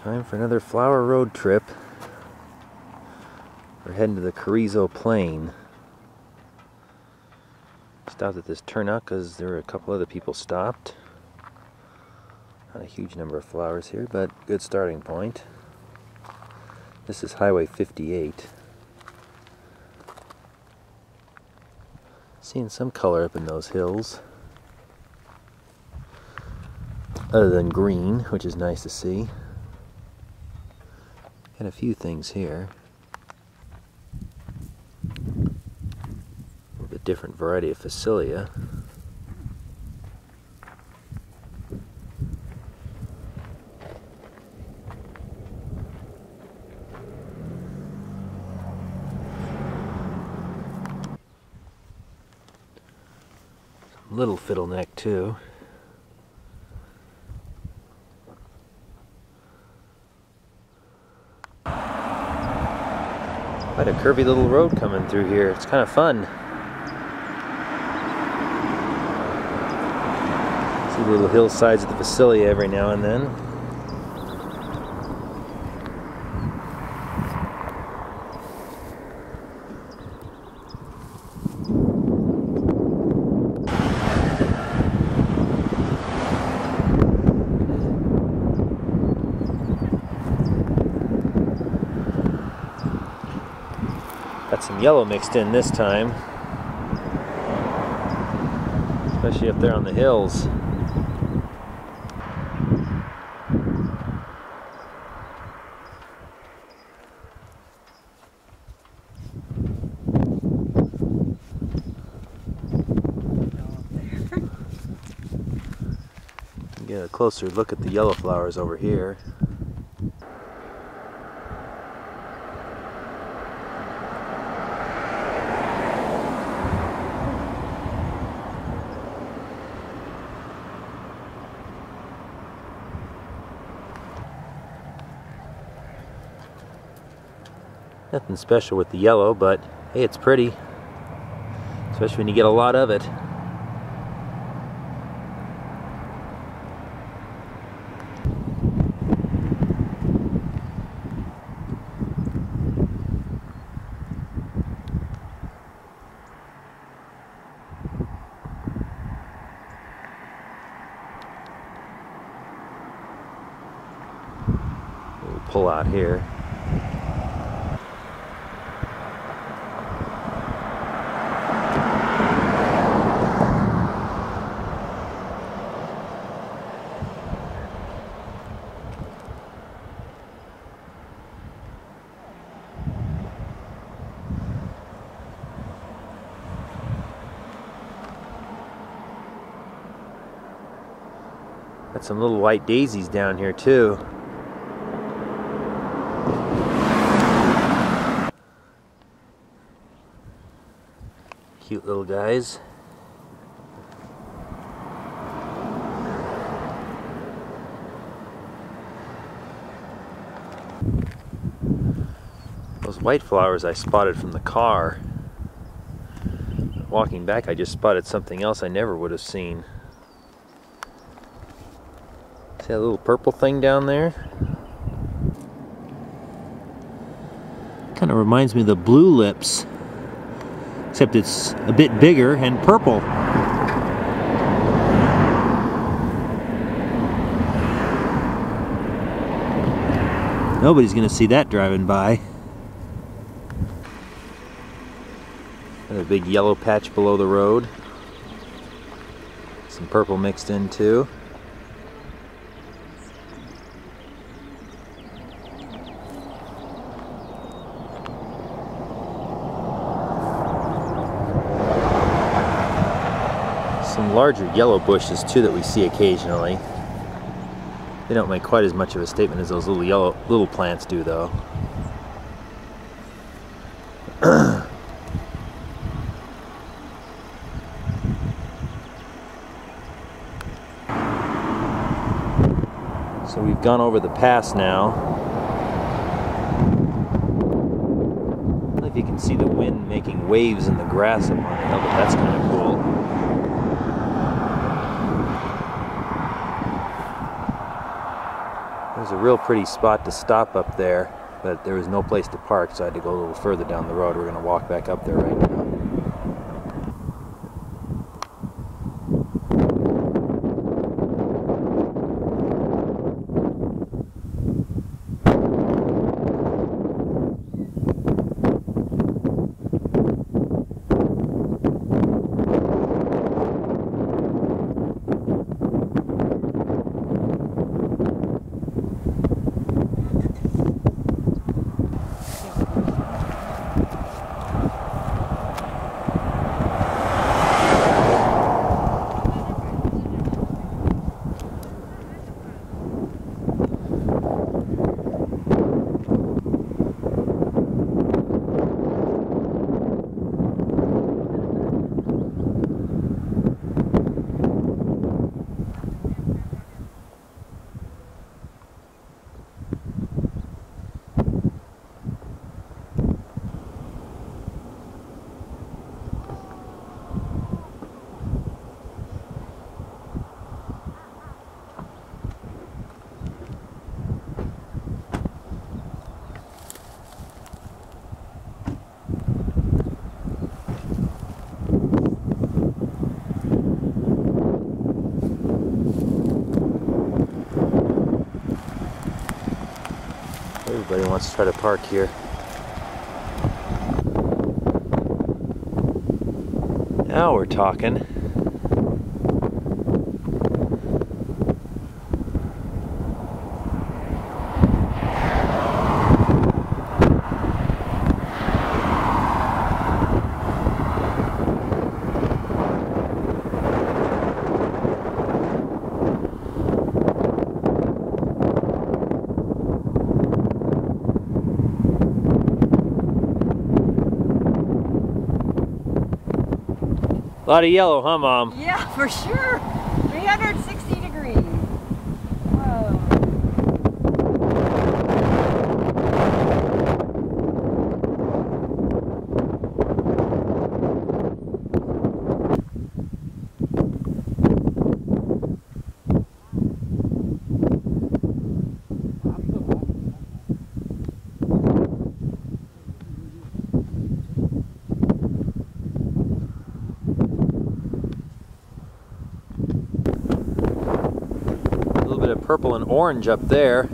Time for another flower road trip. We're heading to the Carrizo Plain. Stopped at this Turnout because there were a couple other people stopped. Not a huge number of flowers here, but good starting point. This is Highway 58. Seeing some color up in those hills. Other than green, which is nice to see. Got a few things here. A little bit different variety of Phacelia. Some little fiddleneck too. Quite a curvy little road coming through here. It's kind of fun. See little hillsides of the Phacelia every now and then. Got some yellow mixed in this time, especially up there on the hills. Get a closer look at the yellow flowers over here. Nothing special with the yellow, but hey, it's pretty. Especially when you get a lot of it. We'll pull out here. Got some little white daisies down here too. Cute little guys. Those white flowers I spotted from the car. Walking back, I just spotted something else I never would have seen. See that little purple thing down there? Kind of reminds me of the blue lips, except it's a bit bigger and purple. Nobody's gonna see that driving by. Got a big yellow patch below the road. Some purple mixed in too. Some larger yellow bushes too that we see occasionally. They don't make quite as much of a statement as those little plants do though. So we've gone over the pass now. I don't know if you can see the wind making waves in the grass up on the hill, but that's kind of cool. There's a real pretty spot to stop up there, but there was no place to park, so I had to go a little further down the road. We're going to walk back up there right now. Everybody wants to try to park here. Now we're talking. A lot of yellow, huh, Mom? Yeah, for sure. 360 degrees. Whoa. Purple and orange up there.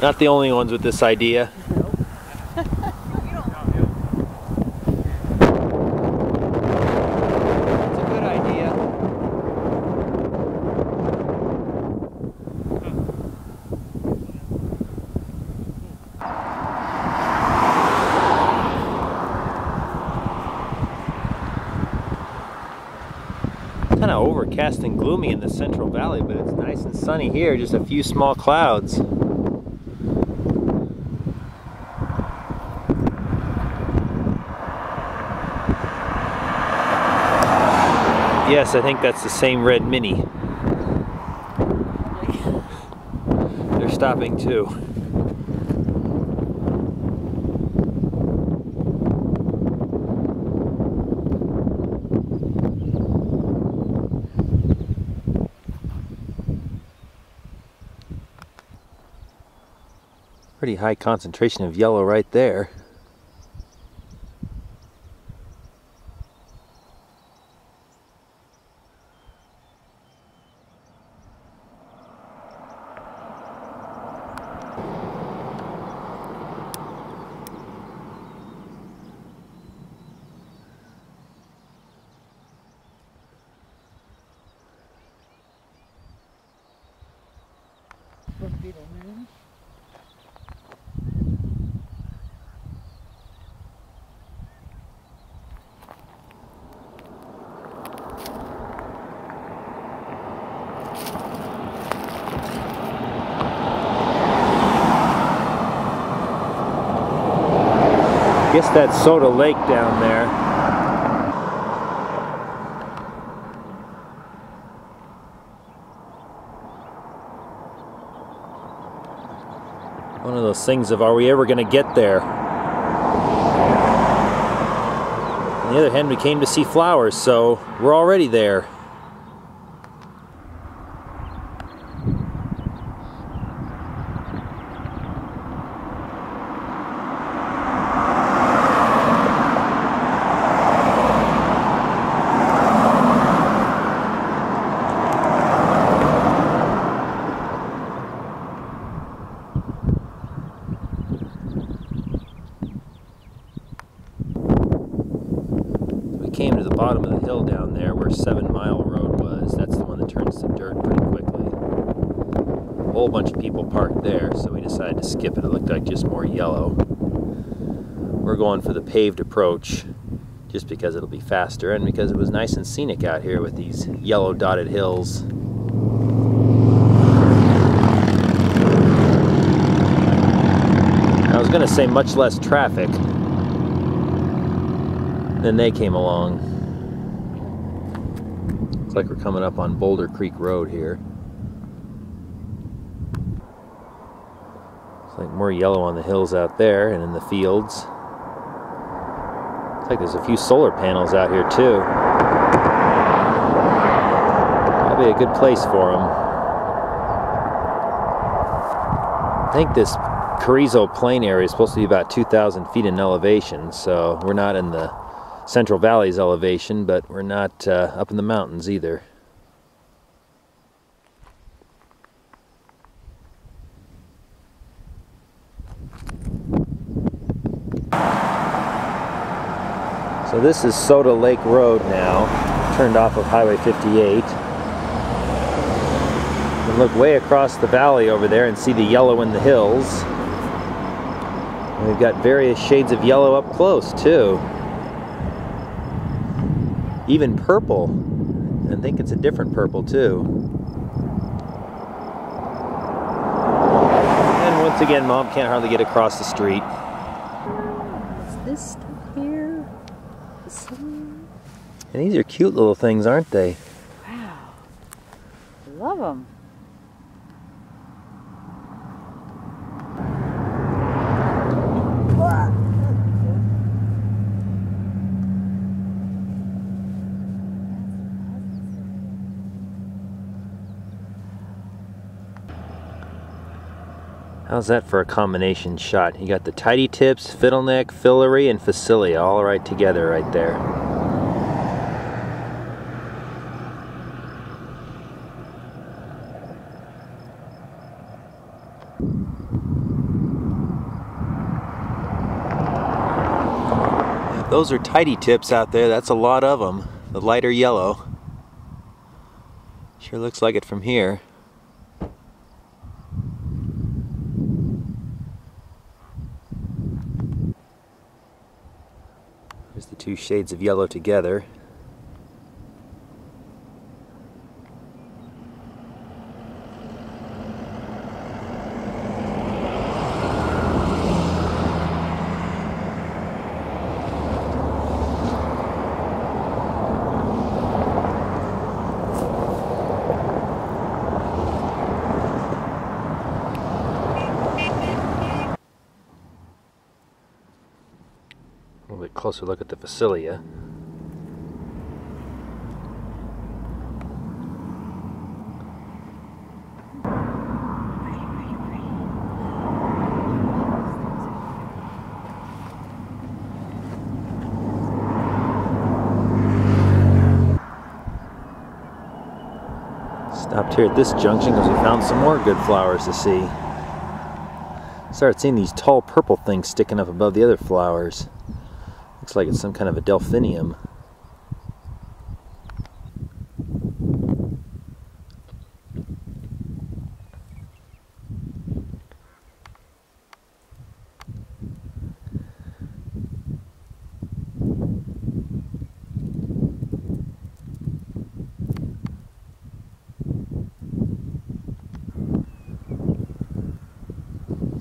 Not the only ones with this idea. Nope. It's a good idea. Kind of overcast and gloomy in the Central Valley, but it's nice and sunny here, just a few small clouds. Yes, I think that's the same red Mini. They're stopping too. Pretty high concentration of yellow right there. I guess that's Soda Lake down there. One of those things of, are we ever going to get there? On the other hand, we came to see flowers, so we're already there. Came to the bottom of the hill down there where 7 Mile Road was. That's the one that turns to dirt pretty quickly. A whole bunch of people parked there, so we decided to skip it. It looked like just more yellow. We're going for the paved approach just because it'll be faster and because it was nice and scenic out here with these yellow dotted hills. I was going to say much less traffic. Then they came along. It's like we're coming up on Boulder Creek Road here. It's like more yellow on the hills out there and in the fields. It's like there's a few solar panels out here too. Probably a good place for them. I think this Carrizo Plain area is supposed to be about 2,000 feet in elevation, so we're not in the Central Valley's elevation, but we're not up in the mountains either. So this is Soda Lake Road now, turned off of Highway 58. You can look way across the valley over there and see the yellow in the hills. And we've got various shades of yellow up close too. Even purple. I think it's a different purple too. And once again, Mom can't hardly get across the street. What's this stuff here? And these are cute little things, aren't they? Wow. I love them. How's that for a combination shot? You got the tidy tips, fiddleneck, fillery, and Phacelia all right together right there. If those are tidy tips out there, that's a lot of them. The lighter yellow. Sure looks like it from here. There's the two shades of yellow together. A little bit closer look at the Phacelia. Stopped here at this junction because we found some more good flowers to see. Started seeing these tall purple things sticking up above the other flowers. Looks like it's some kind of a delphinium.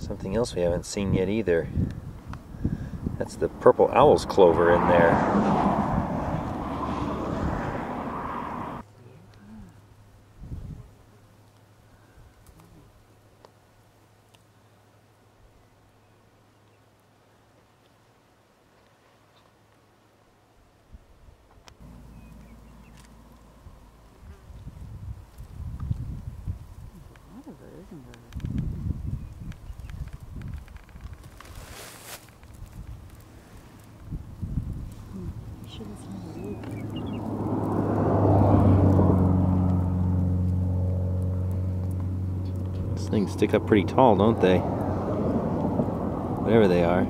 Something else we haven't seen yet either. That's the purple owl's clover in there. These things stick up pretty tall, don't they? Whatever they are.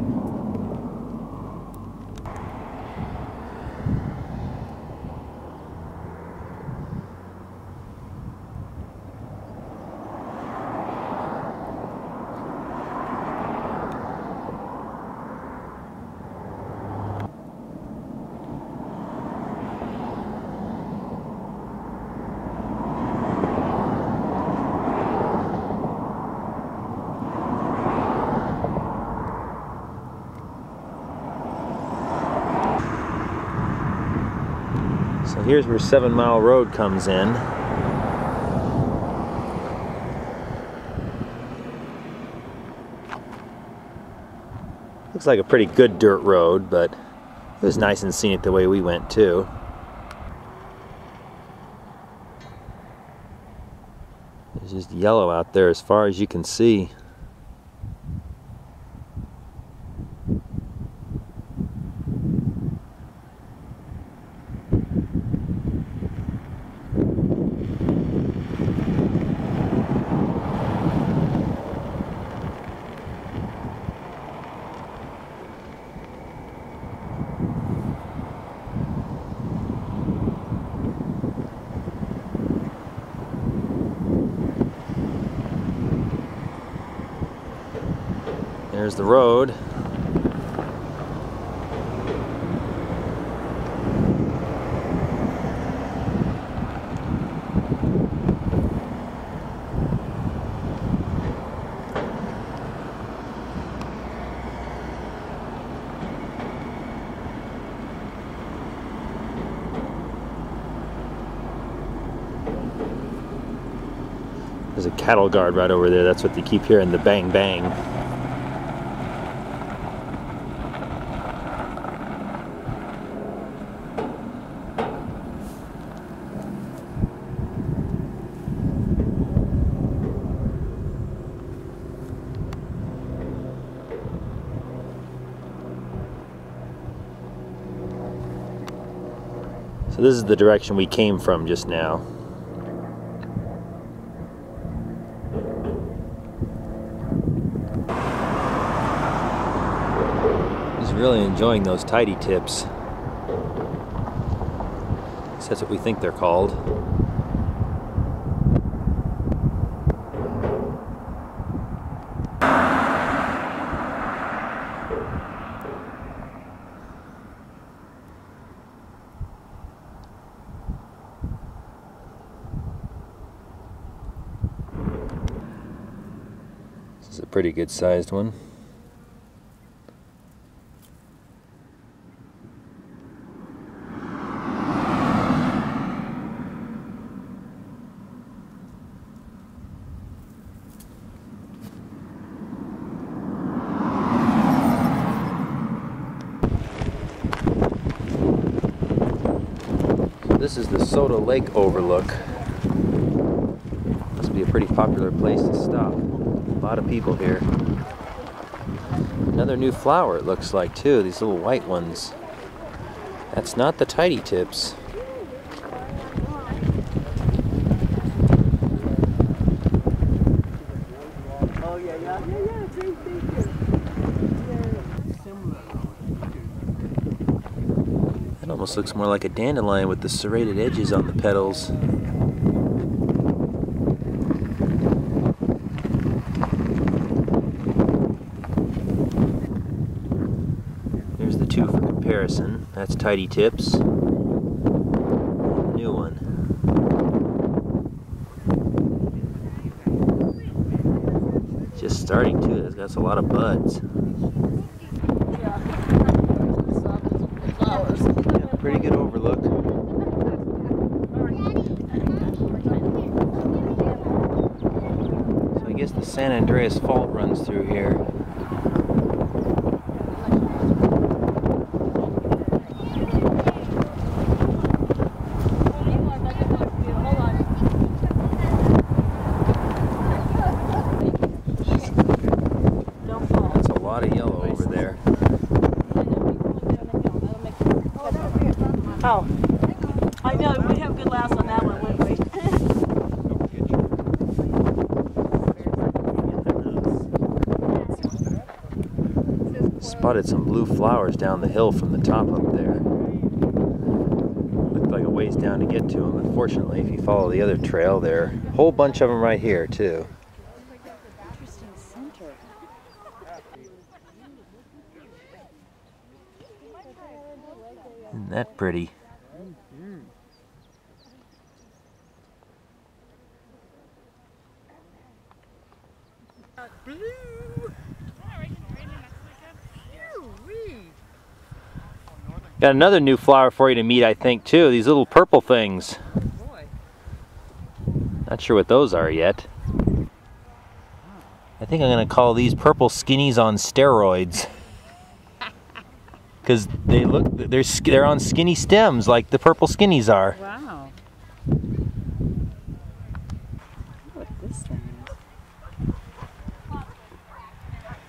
So here's where 7 Mile Road comes in. Looks like a pretty good dirt road, but it was nice and scenic the way we went too. There's just yellow out there as far as you can see. There's the road. There's a cattle guard right over there. That's what they keep hearing, the bang bang. So this is the direction we came from just now. Just really enjoying those tidy tips. That's what we think they're called. This is a pretty good sized one. This is the Soda Lake Overlook. Must be a pretty popular place to stop. A lot of people here. Another new flower it looks like too, these little white ones. That's not the tidy tips. Oh yeah, great, thank you. Simmler Road. That almost looks more like a dandelion with the serrated edges on the petals. Here's the two for comparison. That's tidy tips. The new one. Just starting to. It's got a lot of buds. Yeah. Flowers. Yeah, pretty good overlook. So I guess the San Andreas Fault runs through here. That's a lot of yellow over there. Oh, I know. We'd have good laughs on that one, wouldn't we? Spotted some blue flowers down the hill from the top up there. Looked like a ways down to get to them. Unfortunately, if you follow the other trail, there are a whole bunch of them right here too. Interesting center. Isn't that pretty? Got another new flower for you to meet, I think, too. These little purple things. Not sure what those are yet. I think I'm going to call these purple skinnies on steroids. Because they look, they're on skinny stems like the purple skinnies are. Wow. What this thing is.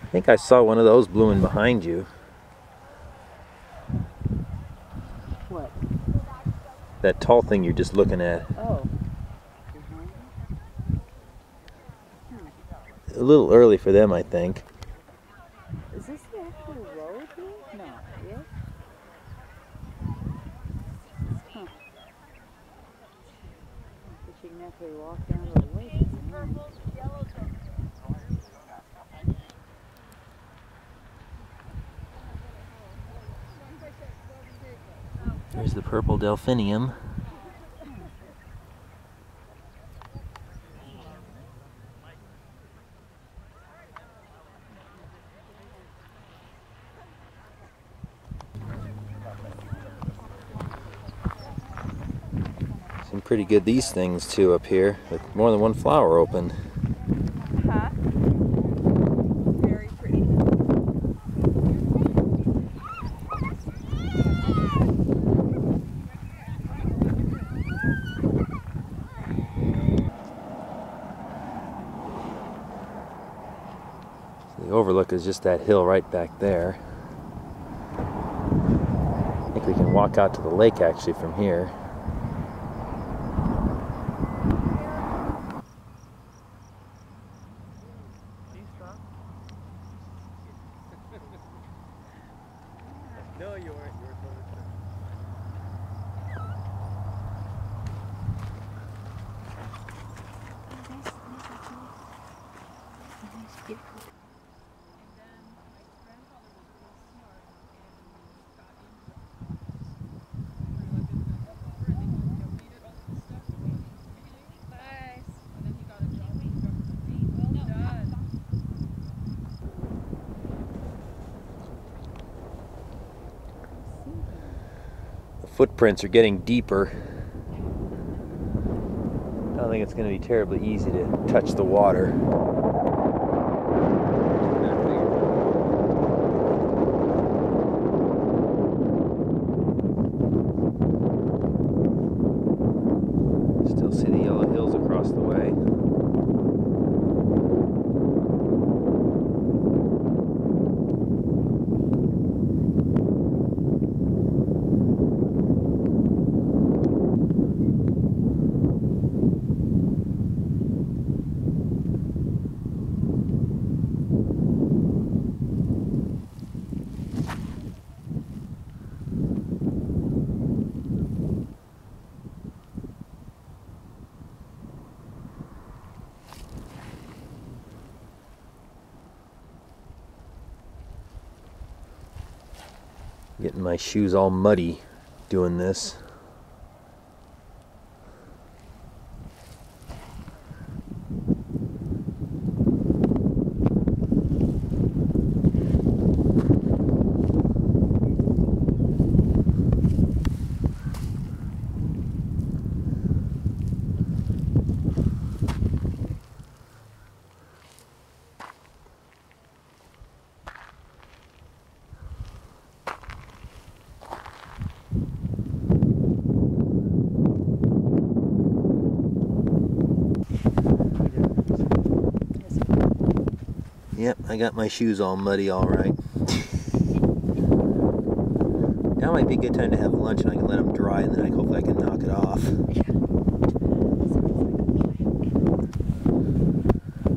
I think I saw one of those blooming behind you. What? That tall thing you're just looking at. Oh. A little early for them, I think. Is this the actual road here? No. Yeah? Huh. But you can actually walk down to the lake. There's the purple delphinium. Seem pretty good, these things too up here, with more than one flower open. Huh? Very pretty. The overlook is just that hill right back there. I think we can walk out to the lake actually from here. No, you weren't. You were totally sure. The footprints are getting deeper. I don't think it's going to be terribly easy to touch the water. Still see the yellow hills across the way. Getting my shoes all muddy doing this. Yep, I got my shoes all muddy all right. Now might be a good time to have lunch and I can let them dry and then hopefully I can knock it off.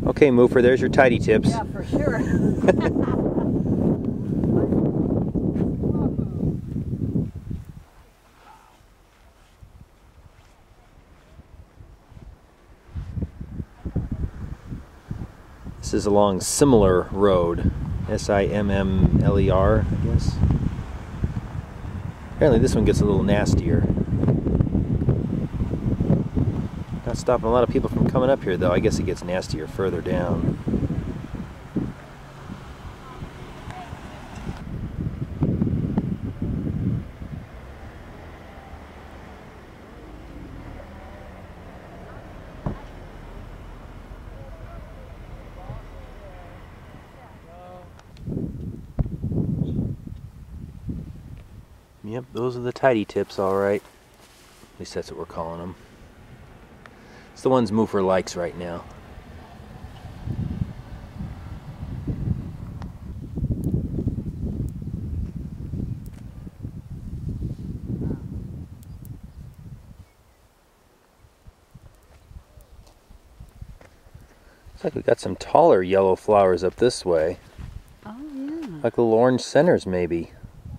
Okay, Moofer, there's your tidy tips. Yeah, for sure. This is along Simmler Road. Simmler, I guess. Apparently this one gets a little nastier. Not stopping a lot of people from coming up here though. I guess it gets nastier further down. Yep, those are the tidy tips, all right. At least that's what we're calling them. It's the ones Moofer likes right now. Looks like we got some taller yellow flowers up this way. Oh, yeah. Like little orange centers, maybe.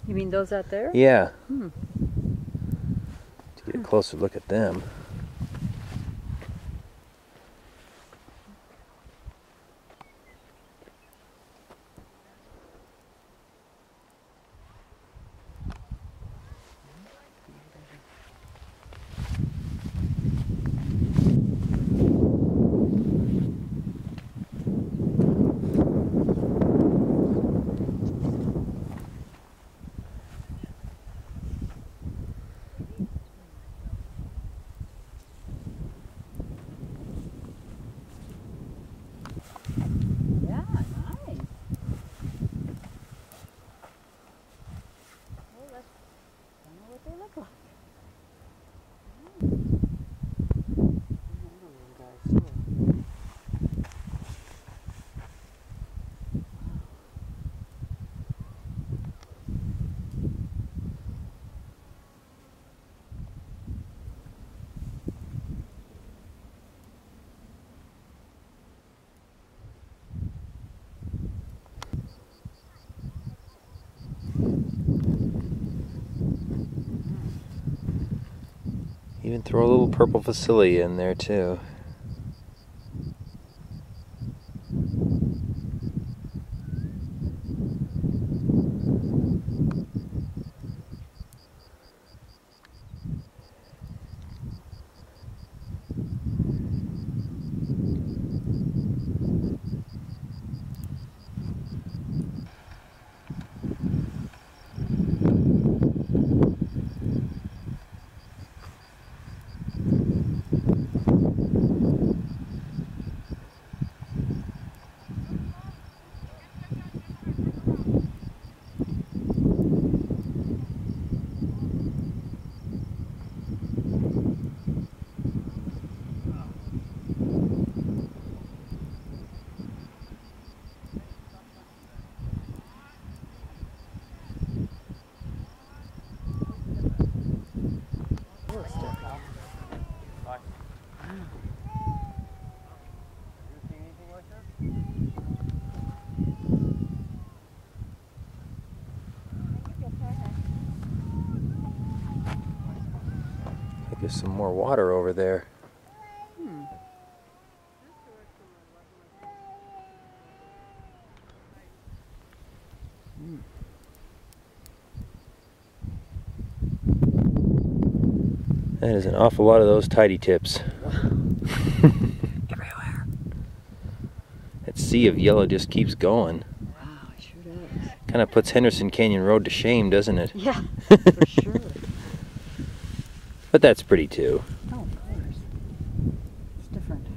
You mean those out there? Yeah. Hmm. To get a closer look at them. Yeah, nice. Well, let's find out what they look like. Even throw a little purple Phacelia in there too. There's some more water over there. Hmm. That is an awful lot of those tidy tips. Everywhere. That sea of yellow just keeps going. Wow, it sure does. Kind of puts Henderson Canyon Road to shame, doesn't it? Yeah, for sure. But that's pretty too. Oh, of course. It's different.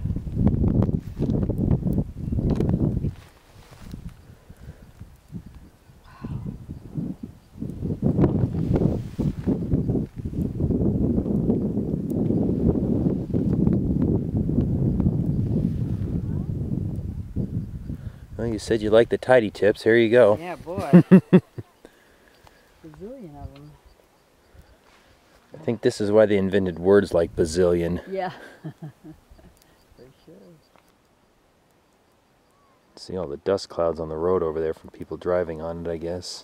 Well, you said you like the tidy tips. Here you go. Yeah, boy. Bazillion of them. I think this is why they invented words like bazillion. Yeah. For sure. See all the dust clouds on the road over there from people driving on it, I guess.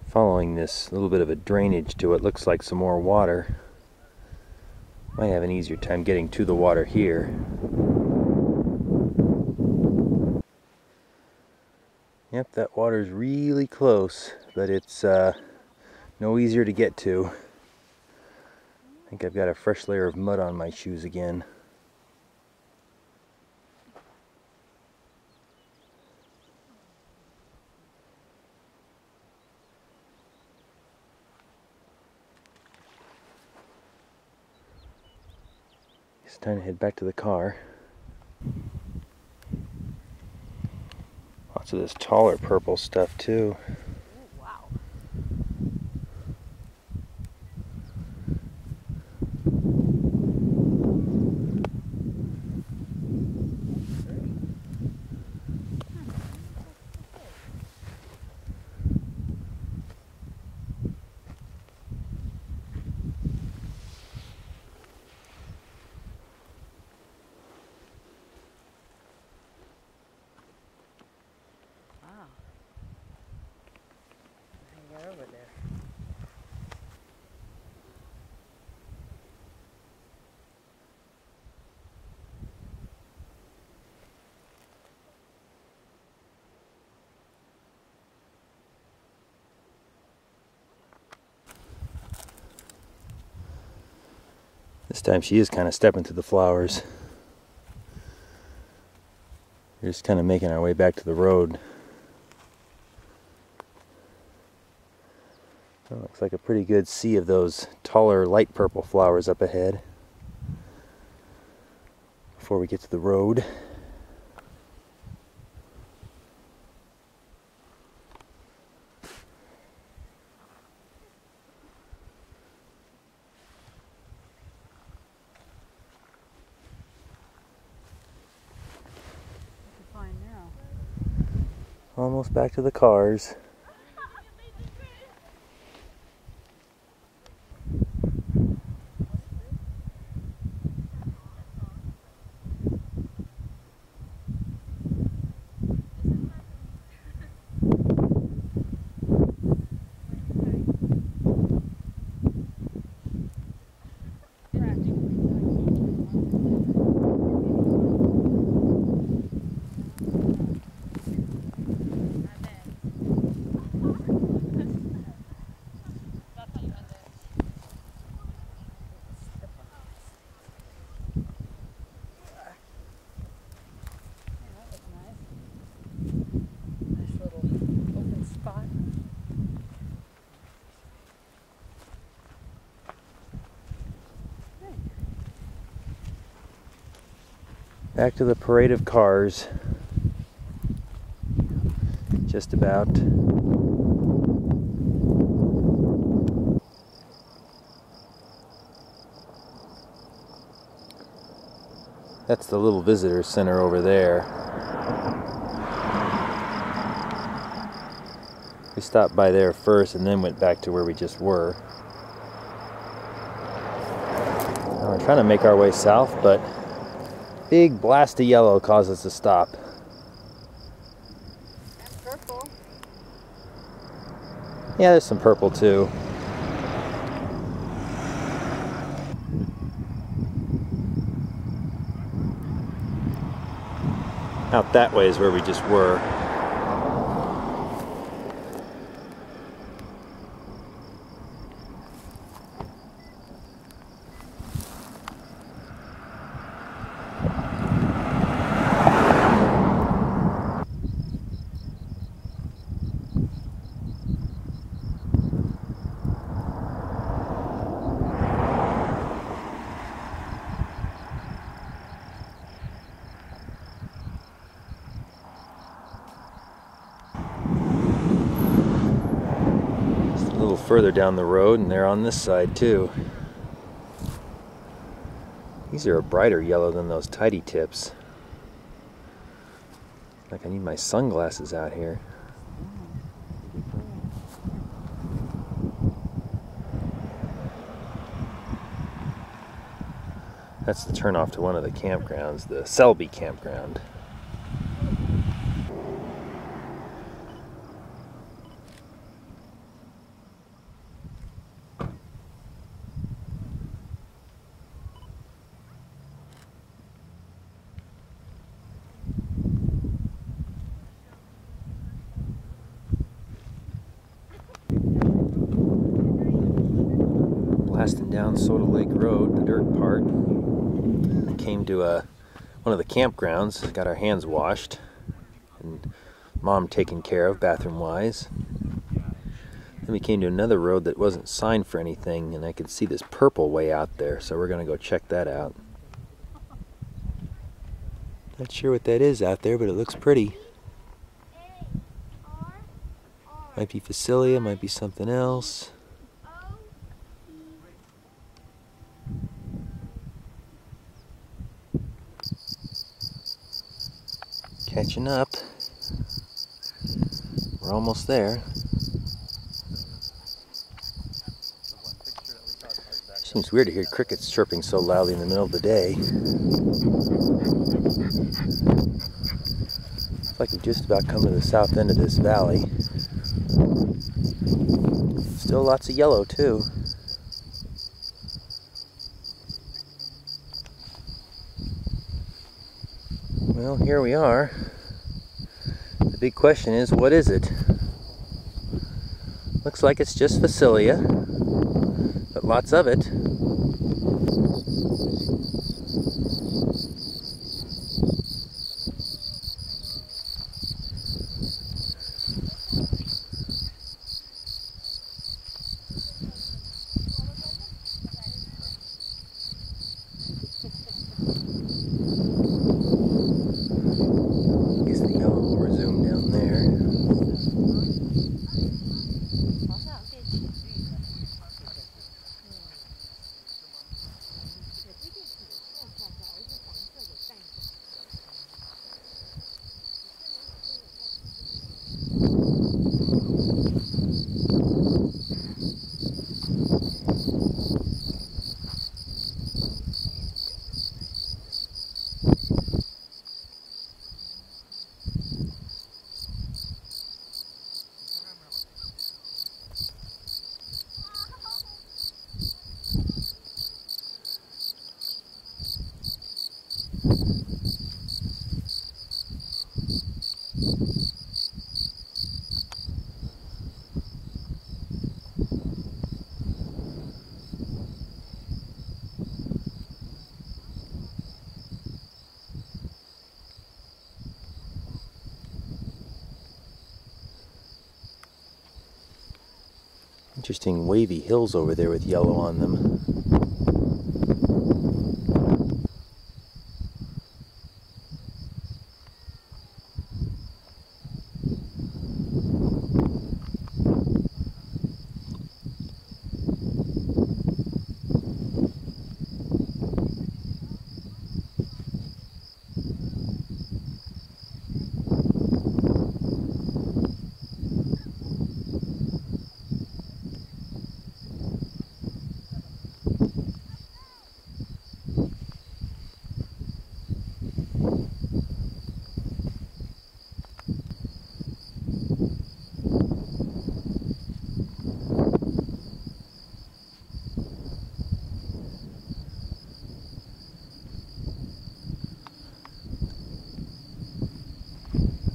Following this little bit of a drainage to it, looks like some more water. Might have an easier time getting to the water here. Yep, that water's really close, but it's no easier to get to. I think I've got a fresh layer of mud on my shoes again. It's time to head back to the car. Lots of this taller purple stuff too. Oh, wow. Over there. This time she is kind of stepping through the flowers. We're just kind of making our way back to the road. Well, looks like a pretty good sea of those taller light purple flowers up ahead before we get to the road. Fine now. Almost back to the cars. Back to the parade of cars. Just about. That's the little visitor center over there. We stopped by there first and then went back to where we just were. Now we're trying to make our way south, but big blast of yellow caused us to stop. And purple. Yeah, there's some purple too. Out that way is where we just were. further down the road, and they're on this side too. These are a brighter yellow than those tidy tips. Like I need my sunglasses out here. That's the turnoff to one of the campgrounds, the Selby campground. Blasting down Soda Lake Road, the dirt part. I came to one of the campgrounds, got our hands washed, and Mom taken care of bathroom-wise. Then we came to another road that wasn't signed for anything, and I could see this purple way out there, so we're going to go check that out. Not sure what that is out there, but it looks pretty. Might be Phacelia, might be something else. Catching up. We're almost there. Seems weird to hear crickets chirping so loudly in the middle of the day. It's like we've just about come to the south end of this valley. Still lots of yellow too. Well, here we are. The big question is, what is it? Looks like it's just Phacelia, but lots of it. Interesting wavy hills over there with yellow on them.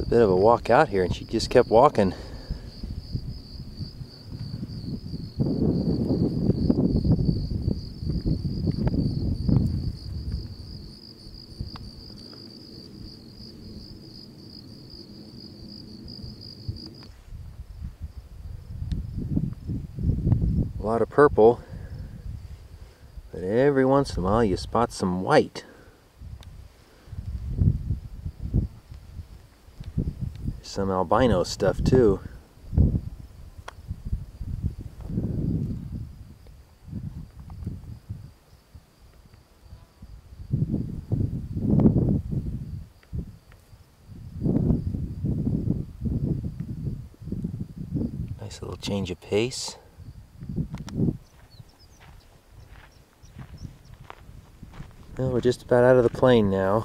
Bit of a walk out here, and she just kept walking. A lot of purple, but every once in a while you spot some white. Some albino stuff too. Nice little change of pace. Well, we're just about out of the plain now.